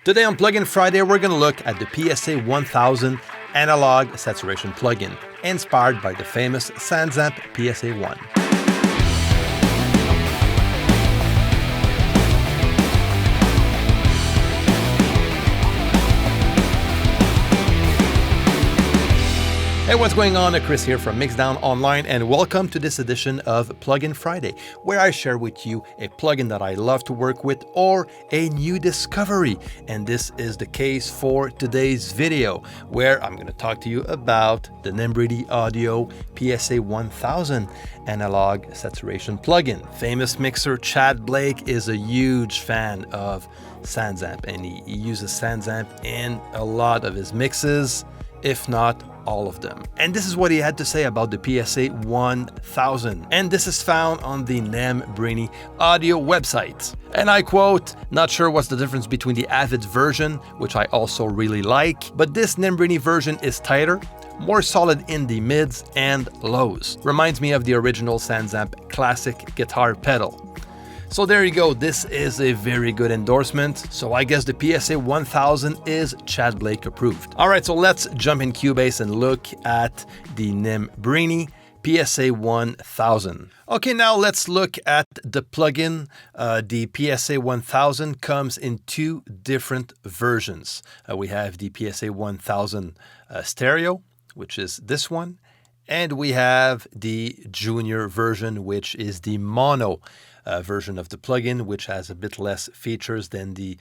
Today on Plugin Friday, we're going to look at the PSA-1000 analog saturation plugin, inspired by the famous SansAmp PSA-1. Hey, what's going on? Chris here from MIXDOWN Online, and welcome to this edition of Plugin Friday, where I share with you a plugin that I love to work with or a new discovery. And this is the case for today's video, where I'm going to talk to you about the Nembrini Audio PSA-1000 analog saturation plugin. Famous mixer Chad Blake is a huge fan of SansAmp, and he uses SansAmp in a lot of his mixes, if not all of them. And this is what he had to say about the PSA-1000. And this is found on the Nembrini Audio website. And I quote, "Not sure what's the difference between the Avid version, which I also really like, but this Nembrini version is tighter, more solid in the mids and lows. Reminds me of the original SansAmp classic guitar pedal." So there you go, this is a very good endorsement. So I guess the PSA-1000 is Chad Blake approved. All right, so let's jump in CUBASE and look at the Nembrini PSA-1000. Okay, now let's look at the plugin. The PSA-1000 comes in two different versions. We have the PSA-1000 stereo, which is this one, and we have the junior version, which is the mono version of the plugin, which has a bit less features than the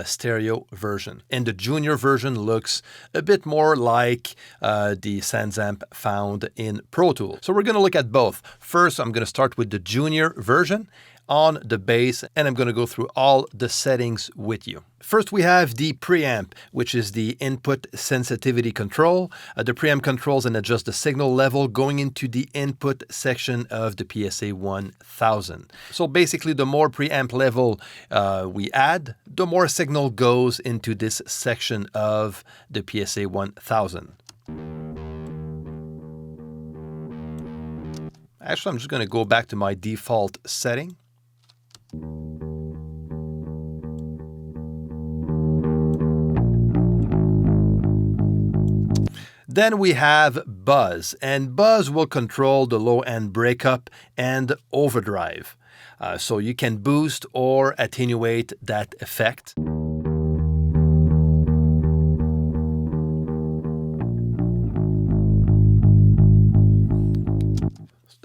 stereo version. And the junior version looks a bit more like the SansAmp found in Pro Tools. So we're going to look at both. First, I'm going to start with the junior version on the bass, and I'm going to go through all the settings with you. First, we have the preamp, which is the input sensitivity control. The preamp controls and adjusts the signal level going into the input section of the PSA-1000. So basically, the more preamp level we add, the more signal goes into this section of the PSA-1000. Actually, I'm just going to go back to my default setting. Then we have buzz, and buzz will control the low end breakup and overdrive. So you can boost or attenuate that effect.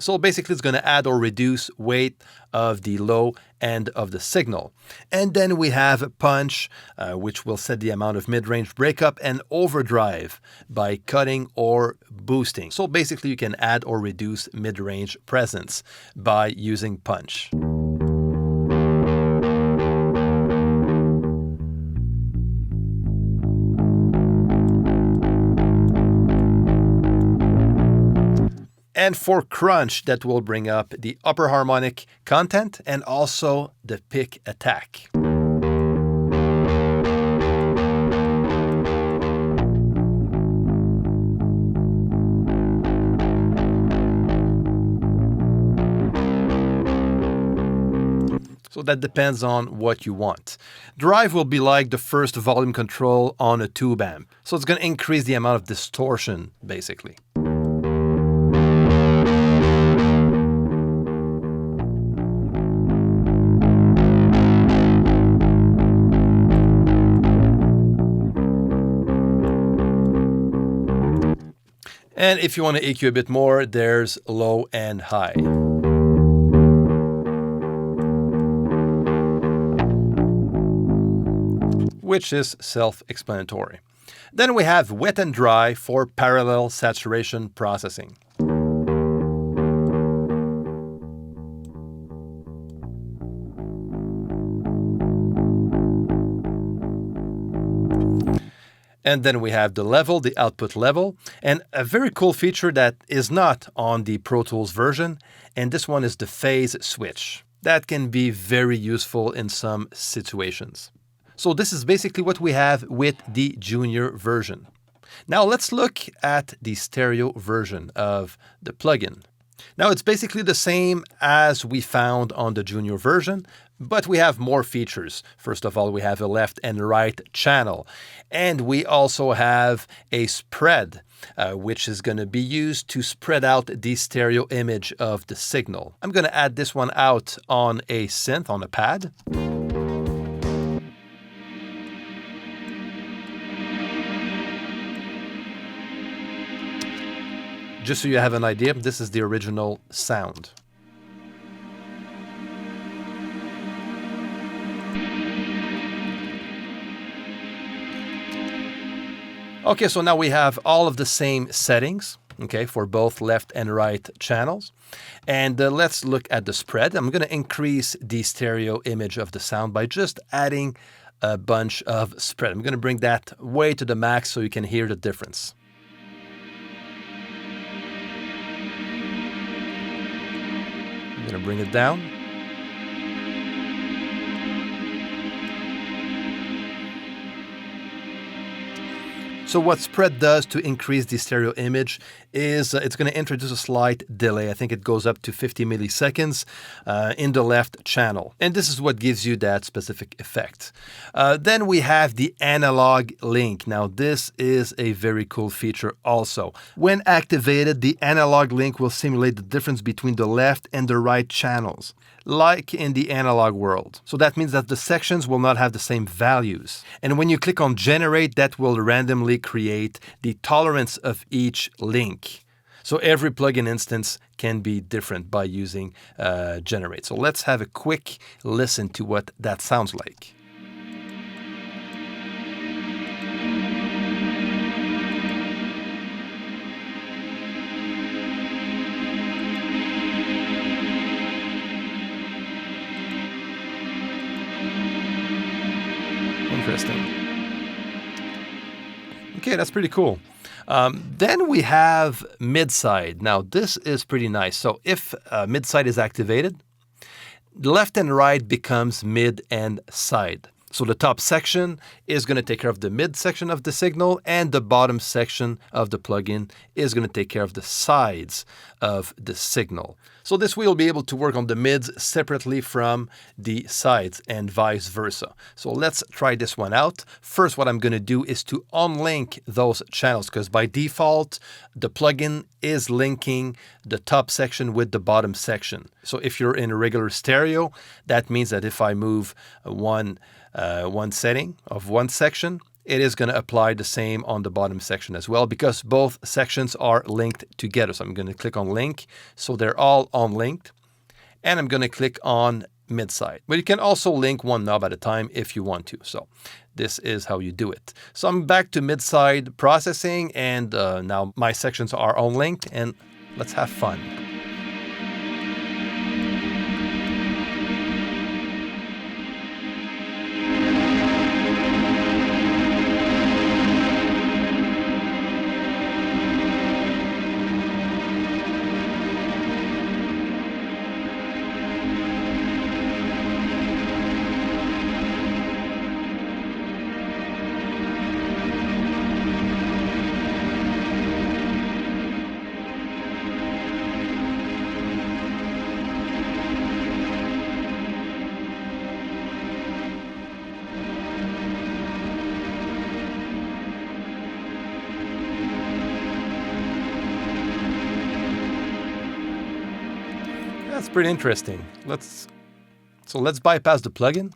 So basically, it's going to add or reduce weight of the low end of the signal. And then we have punch, which will set the amount of mid-range breakup, and overdrive by cutting or boosting. So basically, you can add or reduce mid-range presence by using punch. And for crunch, that will bring up the upper harmonic content and also the pick attack. So that depends on what you want. Drive will be like the first volume control on a tube amp. So it's going to increase the amount of distortion, basically. And if you want to EQ a bit more, there's low and high. Which is self-explanatory. Then we have wet and dry for parallel saturation processing. And then we have the level, the output level, and a very cool feature that is not on the Pro Tools version, and this one is the phase switch. That can be very useful in some situations. So this is basically what we have with the junior version. Now let's look at the stereo version of the plugin. Now it's basically the same as we found on the junior version, but we have more features. First of all, we have a left and right channel, and we also have a spread, which is going to be used to spread out the stereo image of the signal. I'm going to add this one out on a synth, on a pad. Just so you have an idea, this is the original sound. Okay, so now we have all of the same settings, okay, for both left and right channels. And let's look at the spread. I'm going to increase the stereo image of the sound by just adding a bunch of spread. I'm going to bring that way to the max so you can hear the difference. I'm going to bring it down. So what spread does to increase the stereo image is it's going to introduce a slight delay. I think it goes up to 50 milliseconds in the left channel. And this is what gives you that specific effect. Then we have the analog link. Now this is a very cool feature also. When activated, the analog link will simulate the difference between the left and the right channels, like in the analog world. So that means that the sections will not have the same values. And when you click on generate, that will randomly create the tolerance of each link. So every plugin instance can be different by using generate. So let's have a quick listen to what that sounds like. Interesting. Okay, that's pretty cool. Then we have mid-side. Now this is pretty nice. So if mid-side is activated, left and right becomes mid and side. So the top section is going to take care of the mid section of the signal, and the bottom section of the plugin is going to take care of the sides of the signal. So this way you'll be able to work on the mids separately from the sides and vice versa. So let's try this one out. First, what I'm going to do is to unlink those channels, because by default, the plugin is linking the top section with the bottom section. So if you're in a regular stereo, that means that if I move one setting of one section, it is going to apply the same on the bottom section as well, because both sections are linked together. So I'm going to click on link, so they're all unlinked, and I'm going to click on mid-side. But you can also link one knob at a time if you want to. So this is how you do it. So I'm back to mid-side processing, and now my sections are unlinked, and let's have fun. That's pretty interesting. Let's bypass the plugin.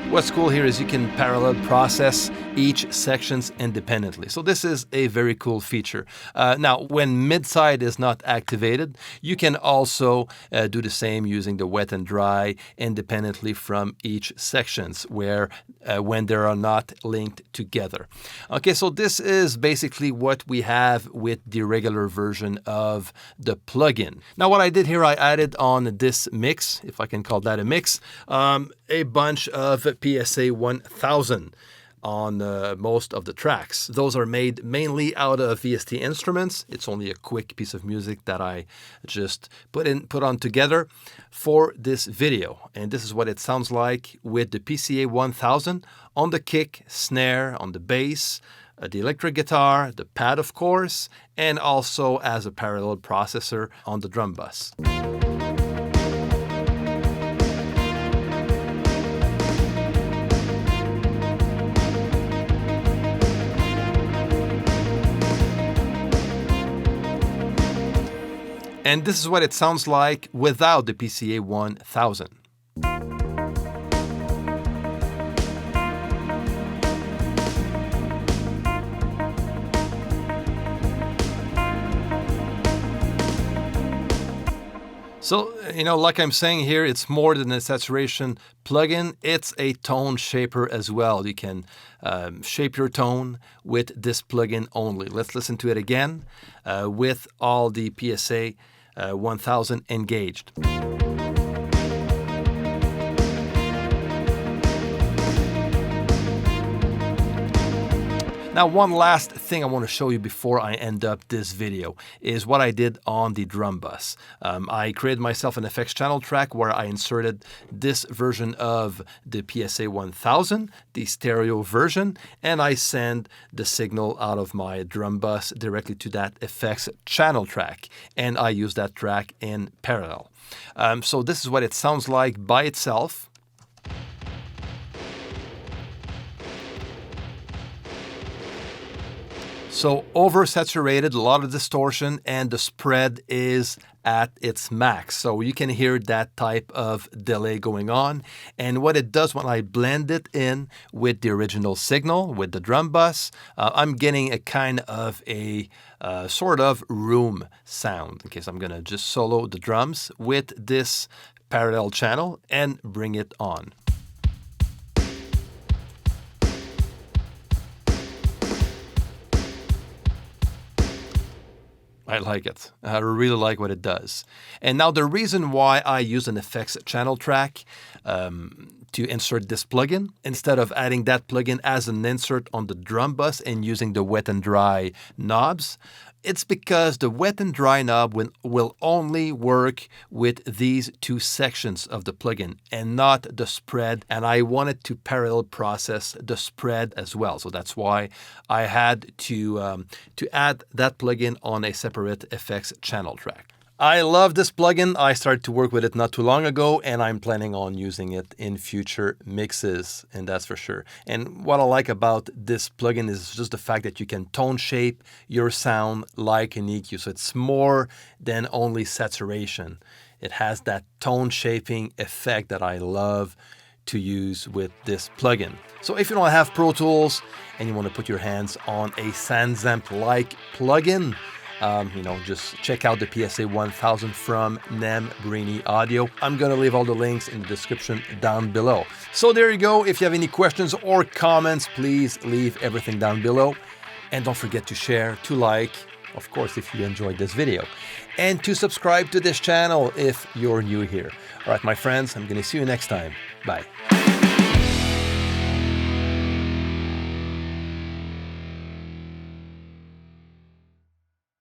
What's cool here is you can parallel process each sections independently. So this is a very cool feature. Now, when mid-side is not activated, you can also do the same using the wet and dry independently from each sections when they are not linked together. Okay, so this is basically what we have with the regular version of the plugin. Now, what I did here, I added on this mix, if I can call that a mix, a bunch of PSA-1000. on most of the tracks. Those are made mainly out of VST instruments. It's only a quick piece of music that I just put on together for this video. And this is what it sounds like with the PSA-1000 on the kick, snare, on the bass, the electric guitar, the pad of course, and also as a parallel processor on the drum bus. And this is what it sounds like without the PSA-1000. So, like I'm saying here, it's more than a saturation plugin. It's a tone shaper as well. You can shape your tone with this plugin only. Let's listen to it again with all the PSA-1000 engaged. Now, one last thing I want to show you before I end up this video is what I did on the drum bus. I created myself an effects channel track where I inserted this version of the PSA-1000, the stereo version, and I send the signal out of my drum bus directly to that effects channel track, and I use that track in parallel. So this is what it sounds like by itself. So oversaturated, a lot of distortion, and the spread is at its max. So you can hear that type of delay going on. And what it does when I blend it in with the original signal, with the drum bus, I'm getting a kind of a sort of room sound. Okay, so I'm going to just solo the drums with this parallel channel and bring it on. I like it. I really like what it does. And now the reason why I use an effects channel track to insert this plugin, instead of adding that plugin as an insert on the drum bus and using the wet and dry knobs, it's because the wet and dry knob will only work with these two sections of the plugin and not the spread. And I wanted to parallel process the spread as well. So that's why I had to add that plugin on a separate effects channel track. I love this plugin. I started to work with it not too long ago, and I'm planning on using it in future mixes, and that's for sure. And what I like about this plugin is just the fact that you can tone shape your sound like an EQ. So it's more than only saturation. It has that tone shaping effect that I love to use with this plugin. So if you don't have Pro Tools and you want to put your hands on a SansAmp-like plugin, just check out the PSA-1000 from Nembrini Audio. I'm going to leave all the links in the description down below. So there you go. If you have any questions or comments, please leave everything down below. And don't forget to share, to like, of course, if you enjoyed this video, and to subscribe to this channel if you're new here. All right, my friends, I'm going to see you next time. Bye.